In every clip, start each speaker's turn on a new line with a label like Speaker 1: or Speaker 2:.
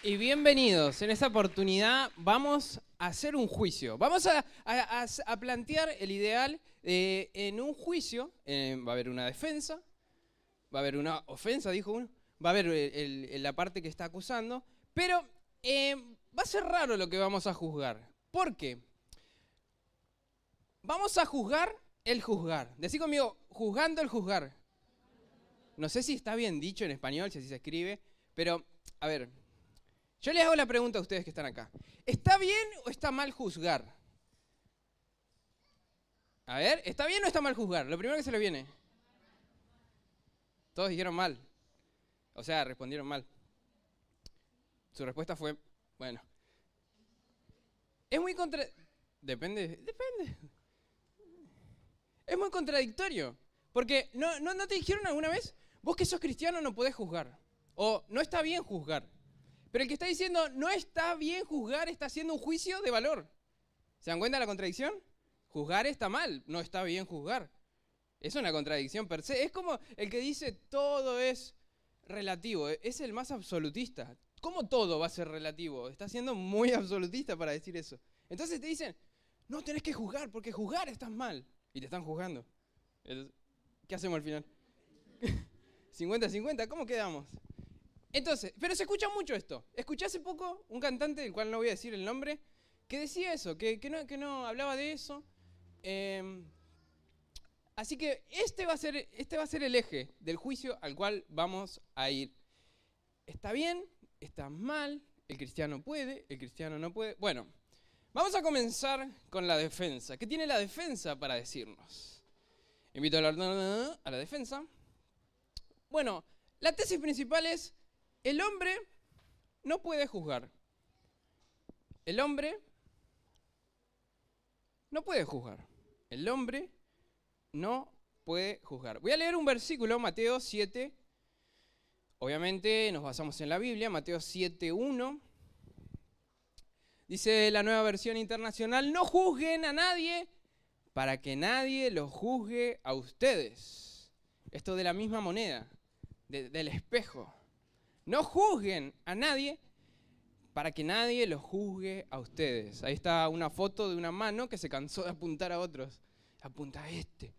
Speaker 1: Y bienvenidos. En esta oportunidad vamos a hacer un juicio. Vamos a plantear el ideal en un juicio. Va a haber una defensa, va a haber una ofensa, dijo uno, va a haber la parte que está acusando, pero va a ser raro lo que vamos a juzgar. ¿Por qué? Vamos a juzgar el juzgar. Decí conmigo, juzgando el juzgar. No sé si está bien dicho en español, si así se escribe, pero a ver. Yo les hago la pregunta a ustedes que están acá. ¿Está bien o está mal juzgar? A ver, ¿está bien o está mal juzgar? Lo primero que se les viene. Todos dijeron mal. O sea, respondieron mal. Su respuesta fue, bueno. Es muy Depende. Es muy contradictorio. Porque ¿no te dijeron alguna vez? Vos que sos cristiano no podés juzgar. O no está bien juzgar. Pero el que está diciendo no está bien juzgar está haciendo un juicio de valor. ¿Se dan cuenta de la contradicción? Juzgar está mal, no está bien juzgar. Es una contradicción per se. Es como el que dice todo es relativo, es el más absolutista. ¿Cómo todo va a ser relativo? Está siendo muy absolutista para decir eso. Entonces te dicen, no tenés que juzgar porque juzgar estás mal. Y te están juzgando. ¿Qué hacemos al final? 50-50, ¿cómo quedamos? Entonces, pero se escucha mucho esto. Escuché hace poco un cantante, del cual no voy a decir el nombre, que decía eso, que no hablaba de eso. Así que este va a ser el eje del juicio al cual vamos a ir. ¿Está bien? ¿Está mal? ¿El cristiano puede? ¿El cristiano no puede? Bueno, vamos a comenzar con la defensa. ¿Qué tiene la defensa para decirnos? Invito a la defensa. Bueno, la tesis principal es: el hombre no puede juzgar. El hombre no puede juzgar. El hombre no puede juzgar. Voy a leer un versículo, Mateo 7. Obviamente nos basamos en la Biblia, Mateo 7:1. Dice la Nueva Versión Internacional: no juzguen a nadie para que nadie los juzgue a ustedes. Esto de la misma moneda, del espejo. No juzguen a nadie para que nadie los juzgue a ustedes. Ahí está una foto de una mano que se cansó de apuntar a otros. Apunta a este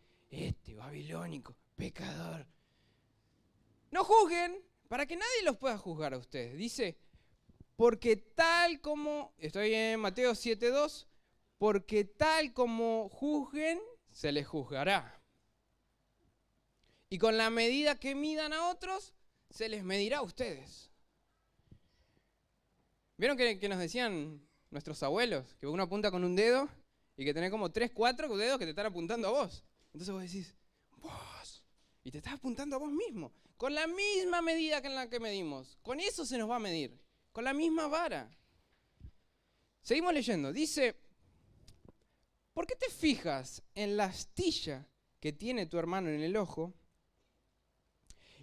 Speaker 1: babilónico, pecador. No juzguen para que nadie los pueda juzgar a ustedes. Dice, porque tal como, estoy en Mateo 7:2, porque tal como juzguen, se les juzgará. Y con la medida que midan a otros, se les medirá a ustedes. ¿Vieron que nos decían nuestros abuelos? Que uno apunta con un dedo y que tenés como 3, 4 dedos que te están apuntando a vos. Entonces vos decís, vos. Y te estás apuntando a vos mismo. Con la misma medida que en la que medimos. Con eso se nos va a medir. Con la misma vara. Seguimos leyendo. Dice, ¿por qué te fijas en la astilla que tiene tu hermano en el ojo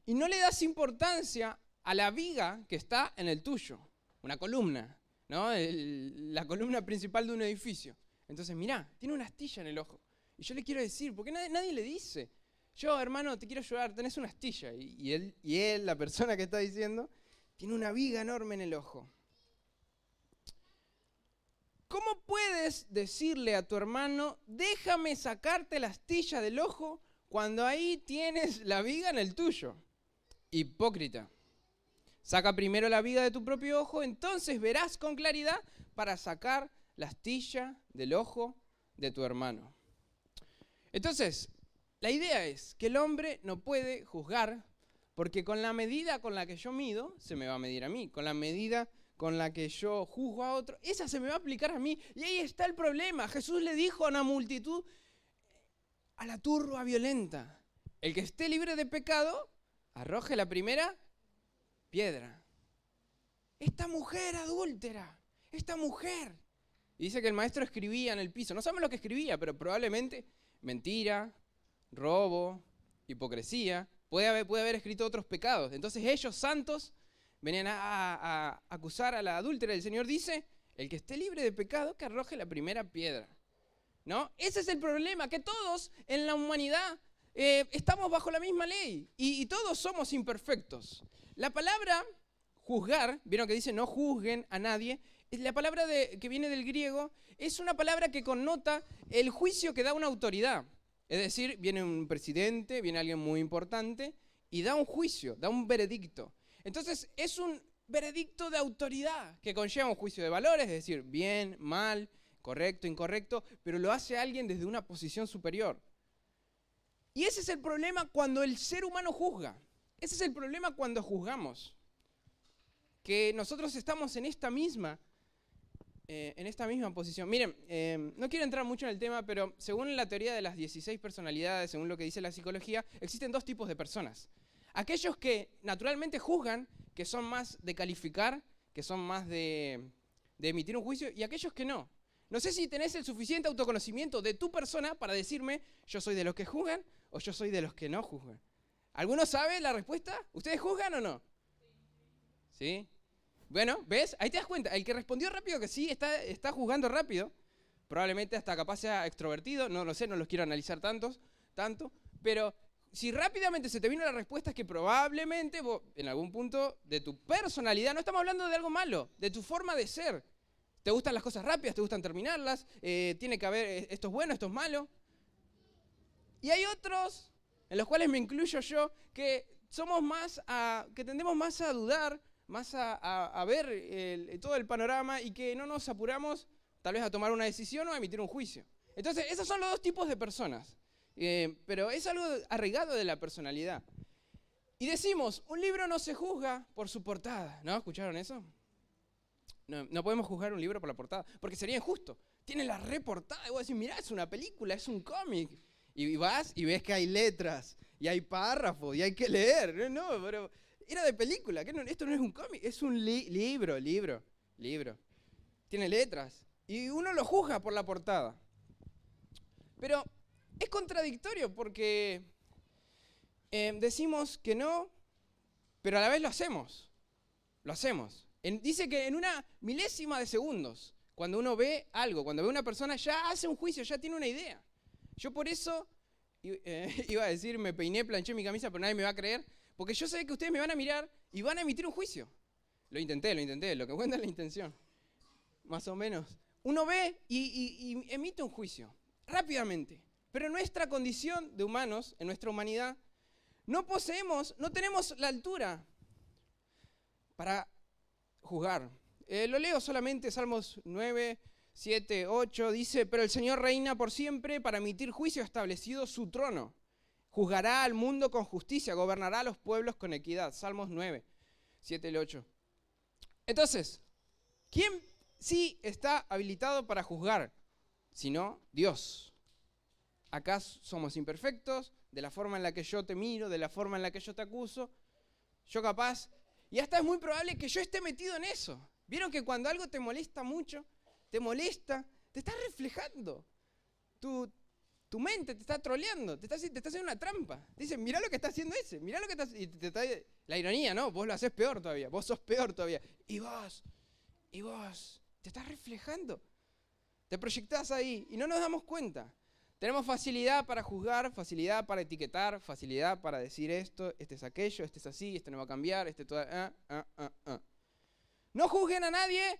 Speaker 1: y no le das importancia a la viga que está en el tuyo? Una columna, ¿no? La columna principal de un edificio. Entonces, mirá, tiene una astilla en el ojo. Y yo le quiero decir, porque nadie le dice, yo, hermano, te quiero ayudar, tenés una astilla. Y él, la persona que está diciendo, tiene una viga enorme en el ojo. ¿Cómo puedes decirle a tu hermano, déjame sacarte la astilla del ojo cuando ahí tienes la viga en el tuyo? Hipócrita. Saca primero la viga de tu propio ojo, entonces verás con claridad para sacar la astilla del ojo de tu hermano. Entonces, la idea es que el hombre no puede juzgar porque con la medida con la que yo mido, se me va a medir a mí. Con la medida con la que yo juzgo a otro, esa se me va a aplicar a mí. Y ahí está el problema. Jesús le dijo a una multitud, a la turba violenta, el que esté libre de pecado, arroje la primera piedra. Esta mujer adúltera, esta mujer. Y dice que el maestro escribía en el piso. No sabemos lo que escribía, pero probablemente mentira, robo, hipocresía. Puede haber escrito otros pecados. Entonces ellos, santos, venían a acusar a la adúltera. El Señor dice, el que esté libre de pecado, que arroje la primera piedra. ¿No? Ese es el problema, que todos en la humanidad estamos bajo la misma ley y todos somos imperfectos. La palabra juzgar, vieron que dice no juzguen a nadie, la palabra que viene del griego es una palabra que connota el juicio que da una autoridad. Es decir, viene un presidente, viene alguien muy importante y da un juicio, da un veredicto. Entonces es un veredicto de autoridad que conlleva un juicio de valores, es decir, bien, mal, correcto, incorrecto, pero lo hace alguien desde una posición superior. Y ese es el problema cuando el ser humano juzga. Ese es el problema cuando juzgamos. Que nosotros estamos en esta misma posición. Miren, no quiero entrar mucho en el tema, pero según la teoría de las 16 personalidades, según lo que dice la psicología, existen dos tipos de personas. Aquellos que naturalmente juzgan, que son más de calificar, que son más de emitir un juicio, y aquellos que no. No sé si tenés el suficiente autoconocimiento de tu persona para decirme, yo soy de los que juzgan o yo soy de los que no juzgan. ¿Alguno sabe la respuesta? ¿Ustedes juzgan o no? ¿Sí? Bueno, ¿ves? Ahí te das cuenta. El que respondió rápido que sí, está juzgando rápido. Probablemente hasta capaz sea extrovertido, no lo sé, no los quiero analizar tanto. Pero si rápidamente se te vino la respuesta es que probablemente vos, en algún punto de tu personalidad, no estamos hablando de algo malo, de tu forma de ser. ¿Te gustan las cosas rápidas? ¿Te gustan terminarlas? ¿Tiene que haber esto es bueno, esto es malo? Y hay otros, en los cuales me incluyo yo, que que tendemos más a dudar, más a ver todo el panorama y que no nos apuramos tal vez a tomar una decisión o a emitir un juicio. Entonces, esos son los dos tipos de personas. Pero es algo arraigado de la personalidad. Y decimos, un libro no se juzga por su portada. ¿No? ¿Escucharon eso? No podemos juzgar un libro por la portada, porque sería injusto. Tiene la reportada y vos decís, mirá, es una película, es un cómic. Y vas y ves que hay letras, y hay párrafos, y hay que leer. No, pero era de película. Esto no es un cómic, es un libro. Tiene letras. Y uno lo juzga por la portada. Pero es contradictorio porque decimos que no, pero a la vez lo hacemos. Lo hacemos. Dice que en una milésima de segundos, cuando uno ve algo, cuando ve a una persona, ya hace un juicio, ya tiene una idea. Yo por eso, iba a decir, me peiné, planché mi camisa, pero nadie me va a creer, porque yo sé que ustedes me van a mirar y van a emitir un juicio. Lo intenté, lo que cuenta es la intención. Más o menos. Uno ve y emite un juicio, rápidamente. Pero en nuestra condición de humanos, en nuestra humanidad, no tenemos la altura para juzgar. Lo leo solamente, Salmos 9, 7, 8, dice, pero el Señor reina por siempre, para emitir juicio ha establecido su trono. Juzgará al mundo con justicia, gobernará a los pueblos con equidad. Salmos 9, 7 y 8. Entonces, ¿quién sí está habilitado para juzgar? Sino Dios. Acá somos imperfectos, de la forma en la que yo te miro, de la forma en la que yo te acuso. Yo capaz, y hasta es muy probable que yo esté metido en eso. ¿Vieron que cuando algo te molesta mucho, te está reflejando? Tu mente te está troleando, te está haciendo una trampa. Te dicen, mirá lo que está haciendo ese, mirá lo que está haciendo. Y la ironía, ¿no? Vos lo haces peor todavía, vos sos peor todavía. Y vos, te estás reflejando. Te proyectás ahí y no nos damos cuenta. Tenemos facilidad para juzgar, facilidad para etiquetar, facilidad para decir esto, este es aquello, este es así, este no va a cambiar, este todo... No juzguen a nadie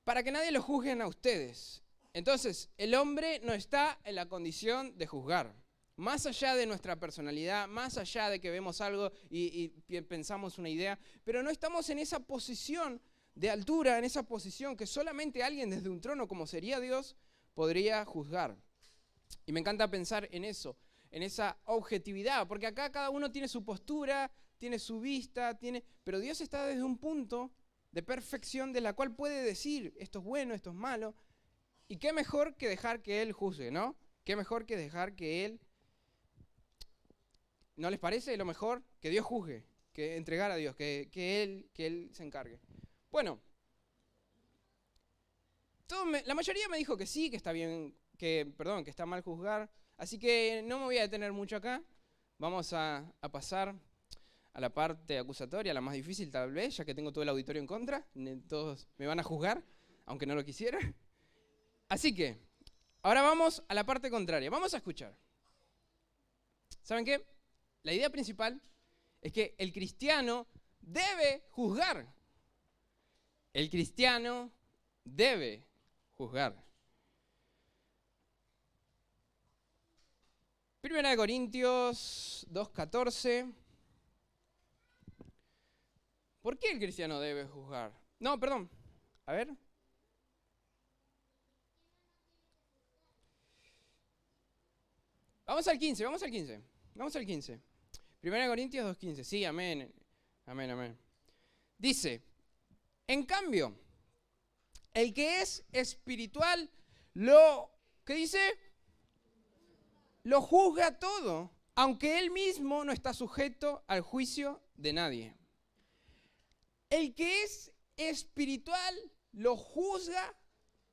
Speaker 1: para que nadie lo juzguen a ustedes. Entonces, el hombre no está en la condición de juzgar. Más allá de nuestra personalidad, más allá de que vemos algo y pensamos una idea, pero no estamos en esa posición de altura, en esa posición que solamente alguien desde un trono, como sería Dios, podría juzgar. Y me encanta pensar en eso, en esa objetividad, porque acá cada uno tiene su postura, tiene su vista, pero Dios está desde un punto de perfección de la cual puede decir esto es bueno, esto es malo. Y qué mejor que dejar que Él juzgue, ¿no? Qué mejor que dejar que Él... ¿No les parece lo mejor? Que Dios juzgue, que entregar a Dios, que Él se encargue. Bueno, la mayoría me dijo que sí, que está bien, que está mal juzgar. Así que no me voy a detener mucho acá. Vamos a pasar a la parte acusatoria, la más difícil tal vez, ya que tengo todo el auditorio en contra. Todos me van a juzgar, aunque no lo quisiera. Así que, ahora vamos a la parte contraria. Vamos a escuchar. ¿Saben qué? La idea principal es que el cristiano debe juzgar. El cristiano debe juzgar. 1 Corintios 2:14. ¿Por qué el cristiano debe juzgar? No, perdón. A ver. Vamos al 15. 1 Corintios 2:15. Sí, amén. Amén. Dice, en cambio, el que es espiritual, ¿qué dice? Lo juzga todo, aunque él mismo no está sujeto al juicio de nadie. El que es espiritual lo juzga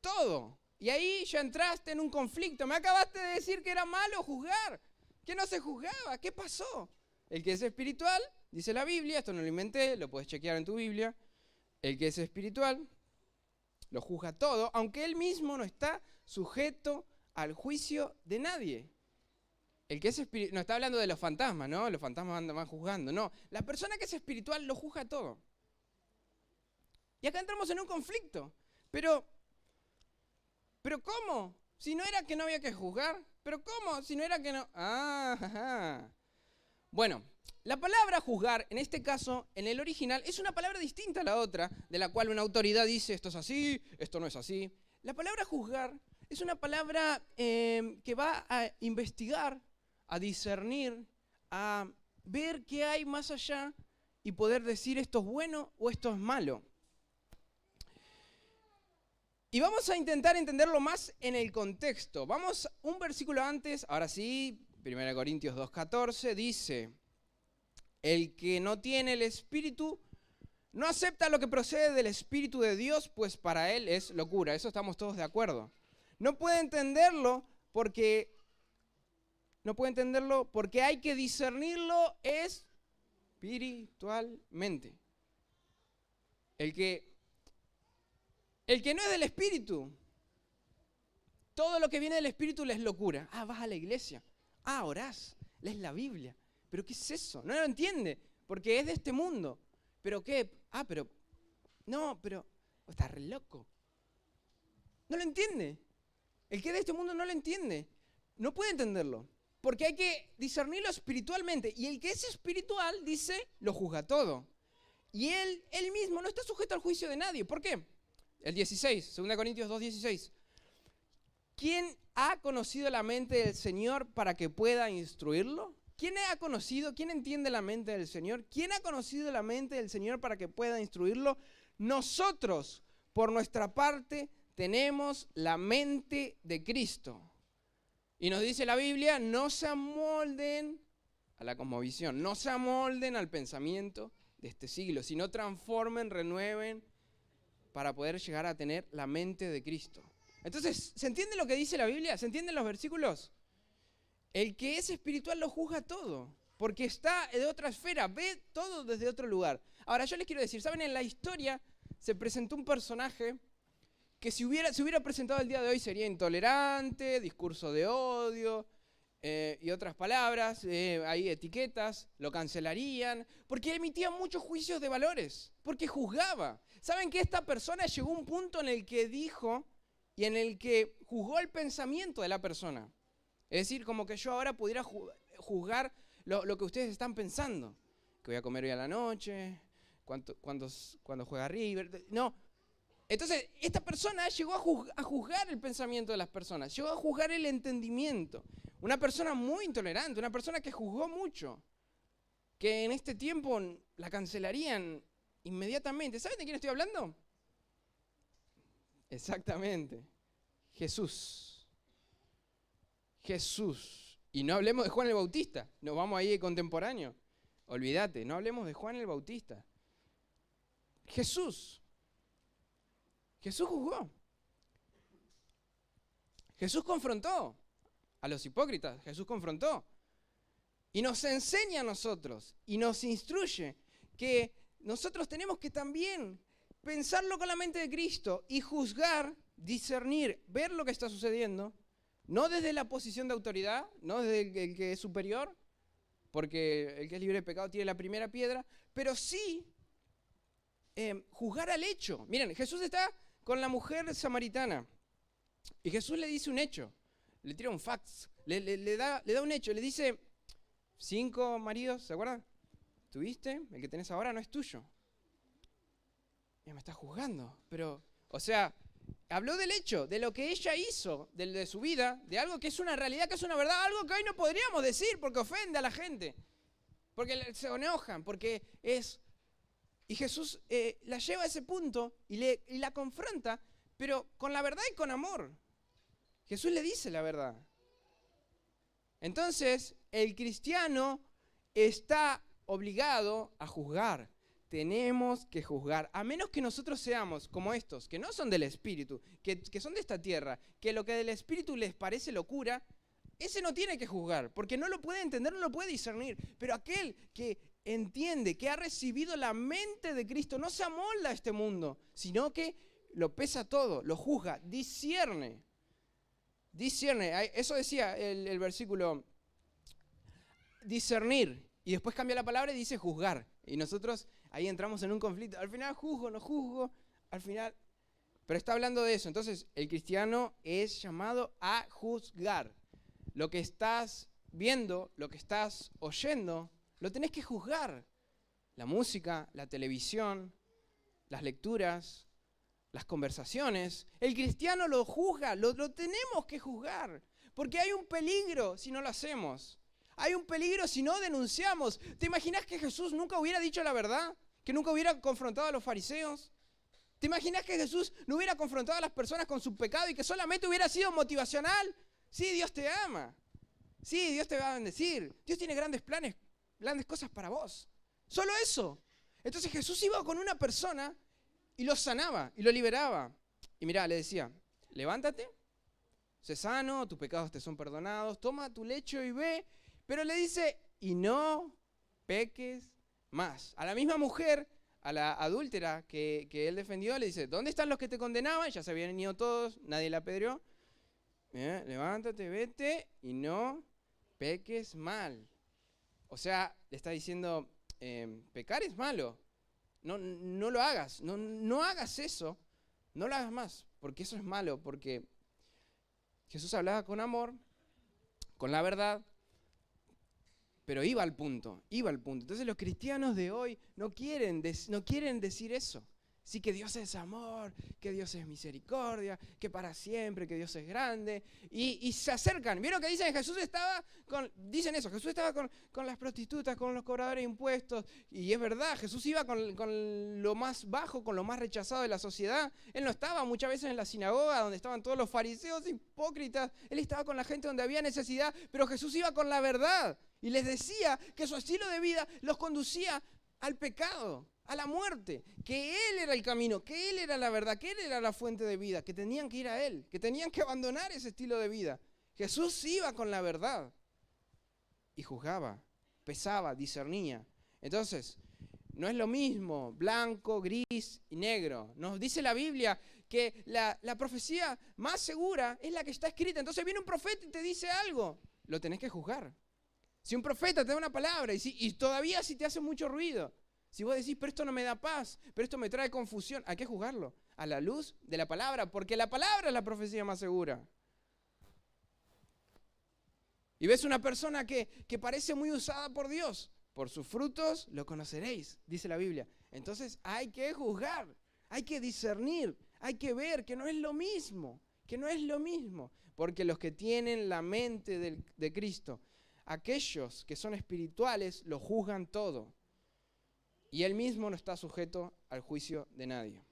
Speaker 1: todo. Y ahí ya entraste en un conflicto. Me acabaste de decir que era malo juzgar, que no se juzgaba. ¿Qué pasó? El que es espiritual, dice la Biblia, esto no lo inventé, lo puedes chequear en tu Biblia. El que es espiritual lo juzga todo, aunque él mismo no está sujeto al juicio de nadie. El que es espiritual, no está hablando de los fantasmas, ¿no? Los fantasmas van juzgando, no. La persona que es espiritual lo juzga todo. Y acá entramos en un conflicto. Pero ¿cómo? Si no era que no había que juzgar. ¿Pero cómo? Si no era que no... Bueno, la palabra juzgar, en este caso, en el original, es una palabra distinta a la otra, de la cual una autoridad dice esto es así, esto no es así. La palabra juzgar es una palabra que va a investigar, a discernir, a ver qué hay más allá y poder decir esto es bueno o esto es malo. Y vamos a intentar entenderlo más en el contexto. Vamos un versículo antes, ahora sí, 1 Corintios 2:14, dice, el que no tiene el Espíritu no acepta lo que procede del Espíritu de Dios, pues para él es locura. Eso estamos todos de acuerdo. No puede entenderlo porque hay que discernirlo espiritualmente. El que no es del Espíritu, todo lo que viene del Espíritu le es locura. Vas a la iglesia. Orás, lees la Biblia. ¿Pero qué es eso? No lo entiende, porque es de este mundo. ¿Pero qué? Pero está re loco. No lo entiende. El que es de este mundo no lo entiende. No puede entenderlo, porque hay que discernirlo espiritualmente. Y el que es espiritual, dice, lo juzga todo. Y él mismo no está sujeto al juicio de nadie. ¿Por qué? El 16, 2 Corintios 2:16. ¿Quién ha conocido la mente del Señor para que pueda instruirlo? ¿Quién entiende la mente del Señor? ¿Quién ha conocido la mente del Señor para que pueda instruirlo? Nosotros, por nuestra parte, tenemos la mente de Cristo. Y nos dice la Biblia, no se amolden a la cosmovisión, no se amolden al pensamiento de este siglo, sino transformen, renueven, para poder llegar a tener la mente de Cristo. Entonces, ¿se entiende lo que dice la Biblia? ¿Se entienden los versículos? El que es espiritual lo juzga todo, porque está de otra esfera, ve todo desde otro lugar. Ahora, yo les quiero decir, ¿saben? En la historia se presentó un personaje que si hubiera presentado el día de hoy sería intolerante, discurso de odio y otras palabras, hay etiquetas, lo cancelarían, porque emitía muchos juicios de valores, porque juzgaba. ¿Saben que esta persona llegó a un punto en el que dijo y en el que juzgó el pensamiento de la persona? Es decir, como que yo ahora pudiera juzgar lo que ustedes están pensando. Que voy a comer hoy a la noche, cuando juega River. No. Entonces, esta persona llegó a juzgar el pensamiento de las personas, llegó a juzgar el entendimiento. Una persona muy intolerante, una persona que juzgó mucho, que en este tiempo la cancelarían inmediatamente. ¿Saben de quién estoy hablando? Exactamente. Jesús. Y no hablemos de Juan el Bautista. Nos vamos ahí de contemporáneo. Olvídate, no hablemos de Juan el Bautista. Jesús juzgó. Jesús confrontó a los hipócritas. Jesús confrontó. Y nos enseña a nosotros y nos instruye que nosotros tenemos que también pensarlo con la mente de Cristo y juzgar, discernir, ver lo que está sucediendo, no desde la posición de autoridad, no desde el que es superior, porque el que es libre de pecado tiene la primera piedra, pero sí juzgar al hecho. Miren, Jesús está con la mujer samaritana y Jesús le dice un hecho, le tira un fax, le da un hecho, le dice, 5 maridos, ¿se acuerdan? ¿Tuviste? El que tenés ahora no es tuyo. Y me está juzgando, pero, o sea, habló del hecho, de lo que ella hizo, de su vida, de algo que es una realidad, que es una verdad, algo que hoy no podríamos decir porque ofende a la gente, porque se enojan, porque es... Y Jesús la lleva a ese punto y la confronta, pero con la verdad y con amor. Jesús le dice la verdad. Entonces, el cristiano está obligado a juzgar. Tenemos que juzgar, a menos que nosotros seamos como estos, que no son del Espíritu, que son de esta tierra, que lo que del Espíritu les parece locura, ese no tiene que juzgar, porque no lo puede entender, no lo puede discernir. Pero aquel que entiende, que ha recibido la mente de Cristo, no se amolda a este mundo, sino que lo pesa todo, lo juzga, discierne. Discierne, eso decía el versículo, discernir, y después cambia la palabra y dice juzgar. Y nosotros ahí entramos en un conflicto, al final juzgo, no juzgo, al final... Pero está hablando de eso, entonces el cristiano es llamado a juzgar. Lo que estás viendo, lo que estás oyendo, lo tenés que juzgar. La música, la televisión, las lecturas, las conversaciones. El cristiano lo juzga, lo tenemos que juzgar. Porque hay un peligro si no lo hacemos. Hay un peligro si no denunciamos. ¿Te imaginas que Jesús nunca hubiera dicho la verdad? ¿Que nunca hubiera confrontado a los fariseos? ¿Te imaginas que Jesús no hubiera confrontado a las personas con su pecado y que solamente hubiera sido motivacional? Sí, Dios te ama. Sí, Dios te va a bendecir. Dios tiene grandes planes, grandes cosas para vos. Solo eso. Entonces Jesús iba con una persona y lo sanaba y lo liberaba. Y mirá, le decía, levántate, sé sano, tus pecados te son perdonados, toma tu lecho y ve. Pero le dice, y no peques más. A la misma mujer, a la adúltera que él defendió, le dice, ¿dónde están los que te condenaban? Ya se habían ido todos, nadie la apedreó. Levántate, vete y no peques mal. O sea, le está diciendo, pecar es malo. No lo hagas, no hagas eso, no lo hagas más, porque eso es malo, porque Jesús hablaba con amor, con la verdad, pero iba al punto. Entonces los cristianos de hoy no quieren decir eso. Sí, que Dios es amor, que Dios es misericordia, que para siempre, que Dios es grande. Y se acercan. ¿Vieron que dicen? Jesús estaba con las prostitutas, con los cobradores de impuestos. Y es verdad, Jesús iba con lo más bajo, con lo más rechazado de la sociedad. Él no estaba muchas veces en la sinagoga, donde estaban todos los fariseos hipócritas. Él estaba con la gente donde había necesidad, pero Jesús iba con la verdad. Y les decía que su estilo de vida los conducía al pecado, a la muerte, que Él era el camino, que Él era la verdad, que Él era la fuente de vida, que tenían que ir a Él, que tenían que abandonar ese estilo de vida. Jesús iba con la verdad y juzgaba, pesaba, discernía. Entonces, no es lo mismo blanco, gris y negro. Nos dice la Biblia que la profecía más segura es la que está escrita. Entonces viene un profeta y te dice algo, lo tenés que juzgar. Si un profeta te da una palabra y todavía si te hace mucho ruido, si vos decís, pero esto no me da paz, pero esto me trae confusión, hay que juzgarlo a la luz de la palabra, porque la palabra es la profecía más segura. Y ves una persona que parece muy usada por Dios, por sus frutos lo conoceréis, dice la Biblia. Entonces hay que juzgar, hay que discernir, hay que ver que no es lo mismo, porque los que tienen la mente de Cristo, aquellos que son espirituales, lo juzgan todo. Y Él mismo no está sujeto al juicio de nadie.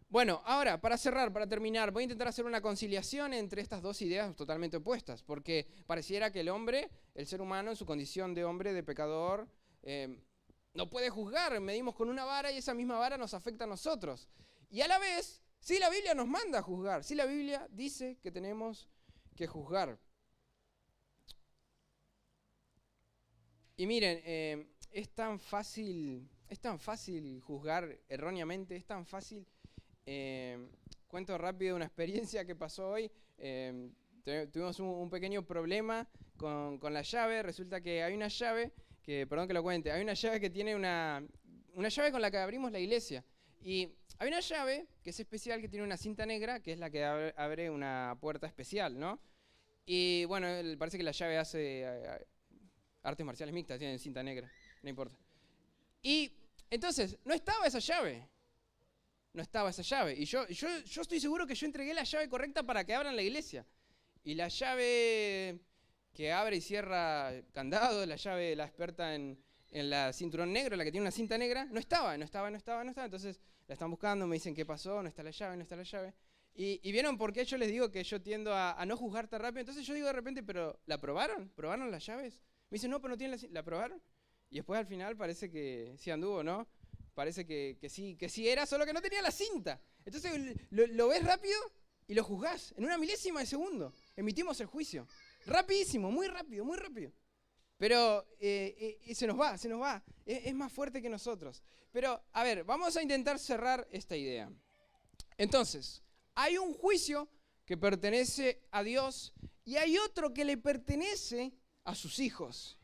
Speaker 1: Bueno, ahora, para cerrar, para terminar, voy a intentar hacer una conciliación entre estas dos ideas totalmente opuestas, porque pareciera que el hombre, el ser humano, en su condición de hombre, de pecador, no puede juzgar. Medimos con una vara y esa misma vara nos afecta a nosotros. Y a la vez, sí, la Biblia nos manda a juzgar, sí, la Biblia dice que tenemos que juzgar. Y miren, es tan fácil juzgar erróneamente, es tan fácil. Cuento rápido una experiencia que pasó hoy. Tuvimos un pequeño problema con la llave. Resulta que hay una llave, perdón que lo cuente, hay una llave que tiene una llave con la que abrimos la iglesia. Y hay una llave que es especial, que tiene una cinta negra, que es la que abre una puerta especial, ¿no? Y bueno, parece que la llave hace artes marciales mixtas, tiene cinta negra, no importa. Y entonces, no estaba esa llave. No estaba esa llave. Y yo estoy seguro que yo entregué la llave correcta para que abran la iglesia. Y la llave que abre y cierra candado, la llave, la experta en la cinturón negro, la que tiene una cinta negra, no estaba. Entonces la están buscando, me dicen qué pasó, no está la llave. Y vieron por qué yo les digo que yo tiendo a no juzgar tan rápido. Entonces yo digo de repente, ¿pero la probaron? ¿Probaron las llaves? Me dicen, no, pero no tienen ¿la probaron? Y después al final parece que sí anduvo, ¿no? Parece que sí era, solo que no tenía la cinta. Entonces lo ves rápido y lo juzgás. En una milésima de segundo emitimos el juicio. Rapidísimo, muy rápido. Pero se nos va. Es más fuerte que nosotros. Pero, a ver, vamos a intentar cerrar esta idea. Entonces, hay un juicio que pertenece a Dios y hay otro que le pertenece a sus hijos.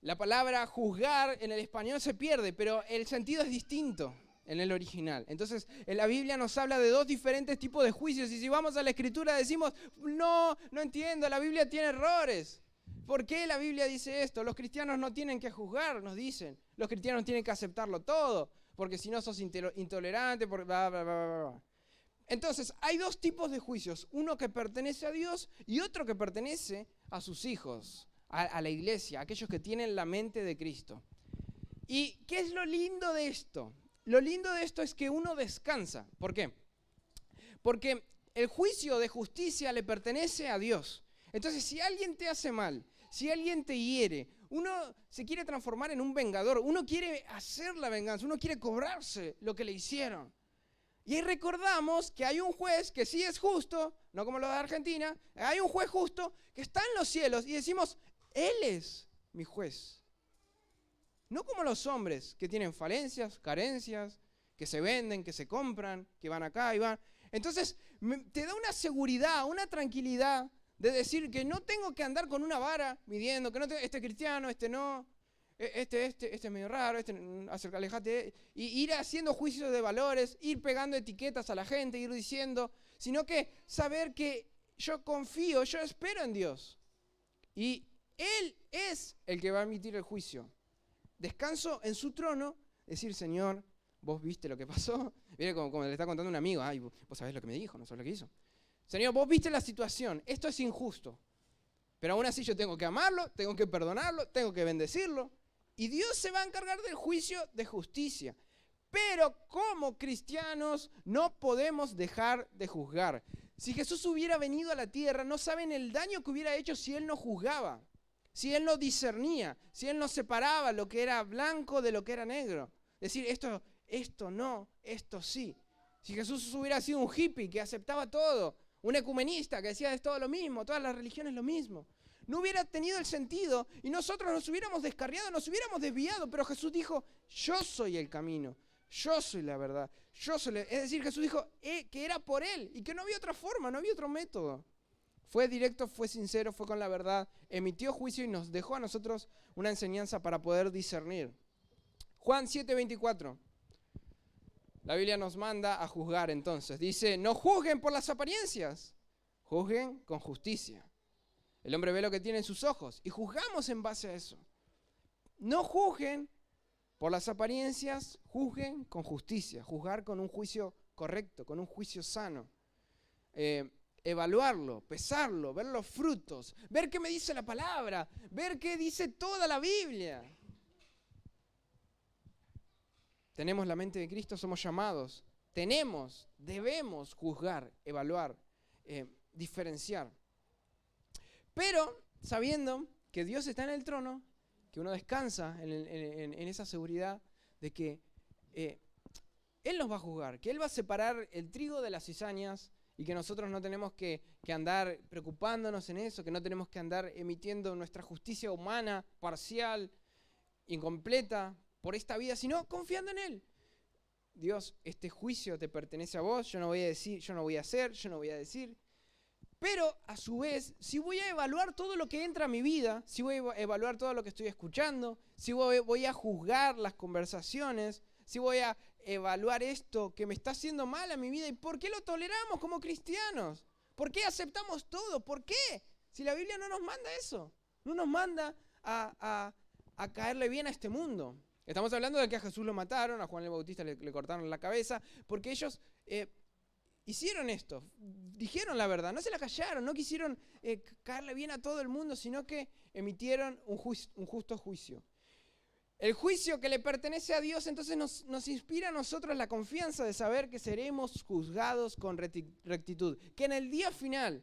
Speaker 1: La palabra juzgar en el español se pierde, pero el sentido es distinto en el original. Entonces, en la Biblia nos habla de dos diferentes tipos de juicios. Y si vamos a la Escritura decimos, no entiendo, la Biblia tiene errores. ¿Por qué la Biblia dice esto? Los cristianos no tienen que juzgar, nos dicen. Los cristianos tienen que aceptarlo todo, porque si no sos intolerante, bla, bla, bla, bla. Entonces, hay dos tipos de juicios. Uno que pertenece a Dios y otro que pertenece a sus hijos. A la iglesia, a aquellos que tienen la mente de Cristo. ¿Y qué es lo lindo de esto? Lo lindo de esto es que uno descansa. ¿Por qué? Porque el juicio de justicia le pertenece a Dios. Entonces, si alguien te hace mal, si alguien te hiere, uno se quiere transformar en un vengador, uno quiere hacer la venganza, uno quiere cobrarse lo que le hicieron. Y ahí recordamos que hay un juez que sí es justo, no como los de Argentina, hay un juez justo que está en los cielos y decimos, Él es mi juez. No como los hombres que tienen falencias, carencias, que se venden, que se compran, que van acá y van. Entonces, te da una seguridad, una tranquilidad de decir que no tengo que andar con una vara midiendo, que no tengo, este es cristiano, este no, este es medio raro, alejate, y ir haciendo juicios de valores, ir pegando etiquetas a la gente, ir diciendo, sino que saber que yo confío, yo espero en Dios. Y Él es el que va a emitir el juicio. Descanso en su trono, decir, Señor, vos viste lo que pasó. Mire como le está contando un amigo, ay, vos sabés lo que me dijo, no sabés lo que hizo. Señor, vos viste la situación, esto es injusto. Pero aún así yo tengo que amarlo, tengo que perdonarlo, tengo que bendecirlo. Y Dios se va a encargar del juicio de justicia. Pero como cristianos no podemos dejar de juzgar. Si Jesús hubiera venido a la tierra, no saben el daño que hubiera hecho si Él no juzgaba. Si Él no discernía, si Él no separaba lo que era blanco de lo que era negro. Decir, esto no, esto sí. Si Jesús hubiera sido un hippie que aceptaba todo, un ecumenista que decía es todo lo mismo, todas las religiones lo mismo, no hubiera tenido el sentido y nosotros nos hubiéramos descarriado, nos hubiéramos desviado, pero Jesús dijo, yo soy el camino, yo soy la verdad, es decir, Jesús dijo que era por Él y que no había otra forma, no había otro método. Fue directo, fue sincero, fue con la verdad, emitió juicio y nos dejó a nosotros una enseñanza para poder discernir. Juan 7:24. La Biblia nos manda a juzgar entonces. Dice, no juzguen por las apariencias, juzguen con justicia. El hombre ve lo que tiene en sus ojos y juzgamos en base a eso. No juzguen por las apariencias, juzguen con justicia. Juzgar con un juicio correcto, con un juicio sano. Evaluarlo, pesarlo, ver los frutos, ver qué me dice la palabra, ver qué dice toda la Biblia. Tenemos la mente de Cristo, somos llamados. Debemos juzgar, evaluar, diferenciar. Pero sabiendo que Dios está en el trono, que uno descansa en esa seguridad de que Él nos va a juzgar, que Él va a separar el trigo de las cizañas y que nosotros no tenemos que andar preocupándonos en eso, que no tenemos que andar emitiendo nuestra justicia humana, parcial, incompleta, por esta vida, sino confiando en Él. Dios, este juicio te pertenece a vos, yo no voy a decir, yo no voy a hacer, yo no voy a decir, Pero a su vez, si voy a evaluar todo lo que entra a mi vida, si voy a evaluar todo lo que estoy escuchando, si voy a juzgar las conversaciones, si voy a evaluar esto que me está haciendo mal a mi vida, ¿y por qué lo toleramos como cristianos? ¿Por qué aceptamos todo? ¿Por qué? Si la Biblia no nos manda eso, no nos manda a caerle bien a este mundo. Estamos hablando de que a Jesús lo mataron, a Juan el Bautista le cortaron la cabeza, porque ellos hicieron esto, dijeron la verdad, no se la callaron, no quisieron caerle bien a todo el mundo, sino que emitieron un justo juicio. El juicio que le pertenece a Dios entonces nos inspira a nosotros la confianza de saber que seremos juzgados con rectitud, que en el día final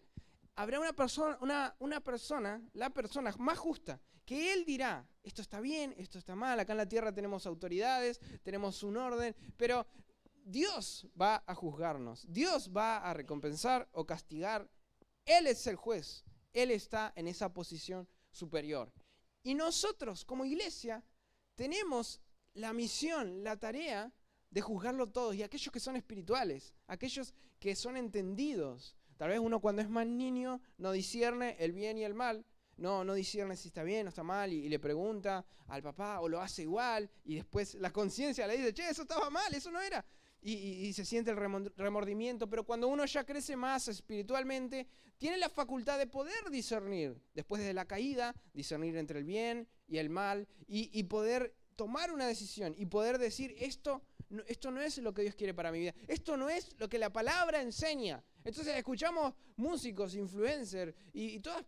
Speaker 1: habrá una persona, la persona más justa, que Él dirá, esto está bien, esto está mal, acá en la tierra tenemos autoridades, tenemos un orden, pero Dios va a juzgarnos, Dios va a recompensar o castigar. Él es el juez, Él está en esa posición superior. Y nosotros como iglesia tenemos la misión, la tarea de juzgarlo todo. Y aquellos que son espirituales, aquellos que son entendidos. Tal vez uno cuando es más niño no discierne el bien y el mal. No discierne si está bien o está mal y le pregunta al papá o lo hace igual. Y después la conciencia le dice, che, eso estaba mal, eso no era. Y se siente el remordimiento. Pero cuando uno ya crece más espiritualmente, tiene la facultad de poder discernir, después de la caída, discernir entre el bien y el mal, y poder tomar una decisión y poder decir, esto no es lo que Dios quiere para mi vida, esto no es lo que la palabra enseña. Entonces escuchamos músicos, influencers y todas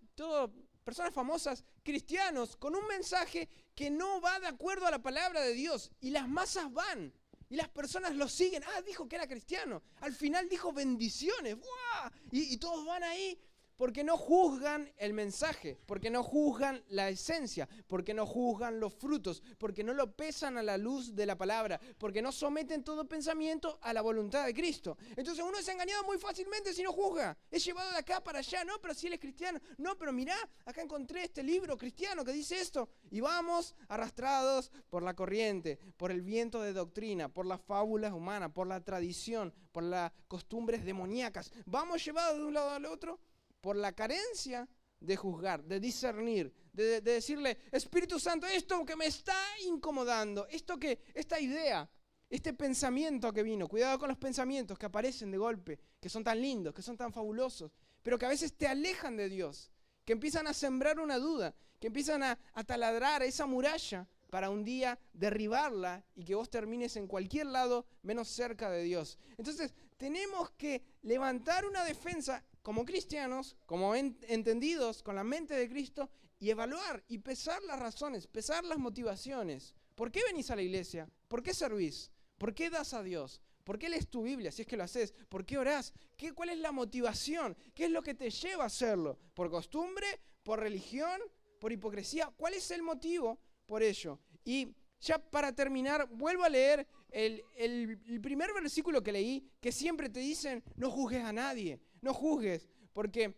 Speaker 1: personas famosas, cristianos, con un mensaje que no va de acuerdo a la palabra de Dios, y las masas van. Y las personas lo siguen. Dijo que era cristiano. Al final dijo bendiciones. ¡Buah! Y todos van ahí porque no juzgan el mensaje, porque no juzgan la esencia, porque no juzgan los frutos, porque no lo pesan a la luz de la palabra, porque no someten todo pensamiento a la voluntad de Cristo. Entonces uno es engañado muy fácilmente si no juzga. Es llevado de acá para allá. No, pero si él es cristiano. No, pero mirá, acá encontré este libro cristiano que dice esto. Y vamos arrastrados por la corriente, por el viento de doctrina, por las fábulas humanas, por la tradición, por las costumbres demoníacas. Vamos llevados de un lado al otro por la carencia de juzgar, de discernir, de decirle, Espíritu Santo, esto que me está incomodando, esta idea, este pensamiento que vino, cuidado con los pensamientos que aparecen de golpe, que son tan lindos, que son tan fabulosos, pero que a veces te alejan de Dios, que empiezan a sembrar una duda, que empiezan a taladrar esa muralla para un día derribarla y que vos termines en cualquier lado menos cerca de Dios. Entonces, tenemos que levantar una defensa como cristianos, como entendidos con la mente de Cristo, y evaluar y pesar las razones, pesar las motivaciones. ¿Por qué venís a la iglesia? ¿Por qué servís? ¿Por qué das a Dios? ¿Por qué lees tu Biblia si es que lo haces? ¿Por qué orás? ¿Cuál es la motivación? ¿Qué es lo que te lleva a hacerlo? ¿Por costumbre? ¿Por religión? ¿Por hipocresía? ¿Cuál es el motivo por ello? Y ya para terminar, vuelvo a leer el primer versículo que leí, que siempre te dicen, no juzgues a nadie, no juzgues, porque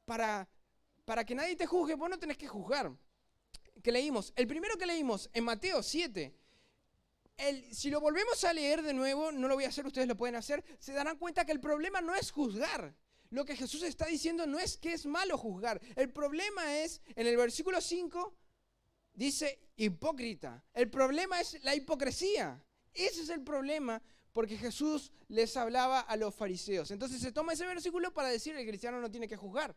Speaker 1: para que nadie te juzgue, vos no tenés que juzgar. Que leímos, el primero que leímos en Mateo 7, si lo volvemos a leer de nuevo, no lo voy a hacer, ustedes lo pueden hacer, se darán cuenta que el problema no es juzgar. Lo que Jesús está diciendo no es que es malo juzgar. El problema es, en el versículo 5, dice hipócrita. El problema es la hipocresía. Ese es el problema, porque Jesús les hablaba a los fariseos. Entonces se toma ese versículo para decir que el cristiano no tiene que juzgar.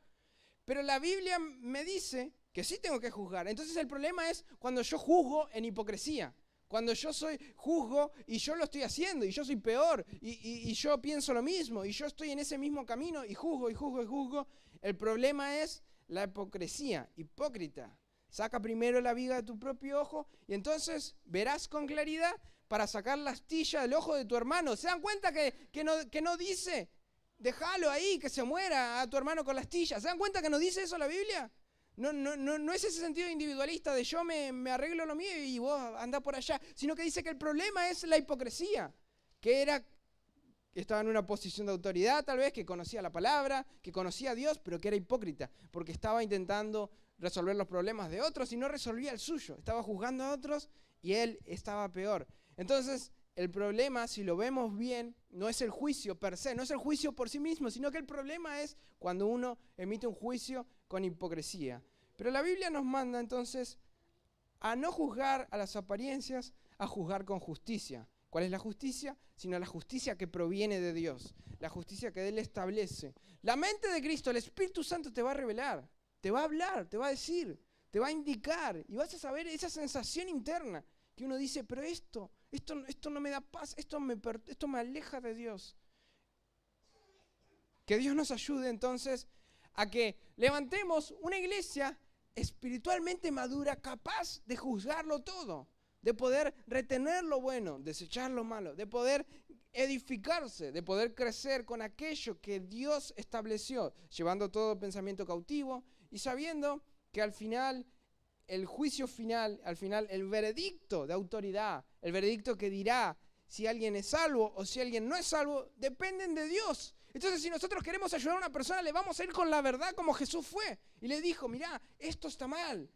Speaker 1: Pero la Biblia me dice que sí tengo que juzgar. Entonces el problema es cuando yo juzgo en hipocresía. Cuando yo juzgo y yo lo estoy haciendo y yo soy peor y yo pienso lo mismo y yo estoy en ese mismo camino y juzgo. El problema es la hipocresía, hipócrita. Saca primero la viga de tu propio ojo y entonces verás con claridad para sacar la astilla del ojo de tu hermano. ¿Se dan cuenta que no dice, déjalo ahí, que se muera a tu hermano con la astilla? ¿Se dan cuenta que no dice eso la Biblia? No es ese sentido individualista de yo me arreglo lo mío y vos andás por allá, sino que dice que el problema es la hipocresía, que estaba en una posición de autoridad tal vez, que conocía la palabra, que conocía a Dios, pero que era hipócrita, porque estaba intentando resolver los problemas de otros y no resolvía el suyo. Estaba juzgando a otros y él estaba peor. Entonces, el problema, si lo vemos bien, no es el juicio per se, no es el juicio por sí mismo, sino que el problema es cuando uno emite un juicio con hipocresía. Pero la Biblia nos manda entonces a no juzgar a las apariencias, a juzgar con justicia. ¿Cuál es la justicia? Sino la justicia que proviene de Dios, la justicia que Él establece. La mente de Cristo, el Espíritu Santo te va a revelar, te va a hablar, te va a decir, te va a indicar y vas a saber esa sensación interna que uno dice, pero esto no me da paz, esto me aleja de Dios. Que Dios nos ayude entonces a que levantemos una iglesia espiritualmente madura, capaz de juzgarlo todo, de poder retener lo bueno, desechar lo malo, de poder edificarse, de poder crecer con aquello que Dios estableció, llevando todo pensamiento cautivo y sabiendo que al final, el juicio final, al final el veredicto de autoridad, el veredicto que dirá si alguien es salvo o si alguien no es salvo, dependen de Dios. Entonces, si nosotros queremos ayudar a una persona, le vamos a ir con la verdad como Jesús fue. Y le dijo, mirá, esto está mal.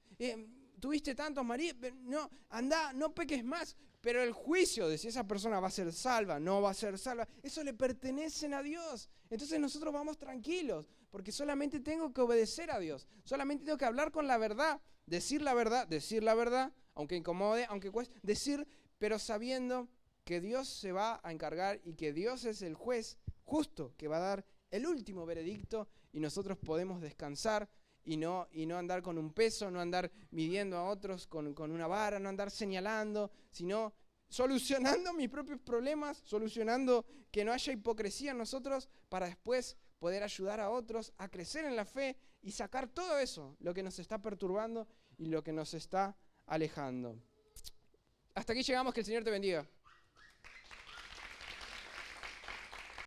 Speaker 1: Tuviste tantos maridos, no, anda, no peques más. Pero el juicio de si esa persona va a ser salva, no va a ser salva, eso le pertenece a Dios. Entonces nosotros vamos tranquilos, porque solamente tengo que obedecer a Dios. Solamente tengo que hablar con la verdad, decir la verdad, aunque incomode, aunque cueste, decir, pero sabiendo que Dios se va a encargar y que Dios es el juez justo que va a dar el último veredicto y nosotros podemos descansar y no andar con un peso, no andar midiendo a otros con una vara, no andar señalando, sino solucionando mis propios problemas, solucionando que no haya hipocresía en nosotros para después poder ayudar a otros a crecer en la fe y sacar todo eso, lo que nos está perturbando y lo que nos está alejando. Hasta aquí llegamos, que el Señor te bendiga.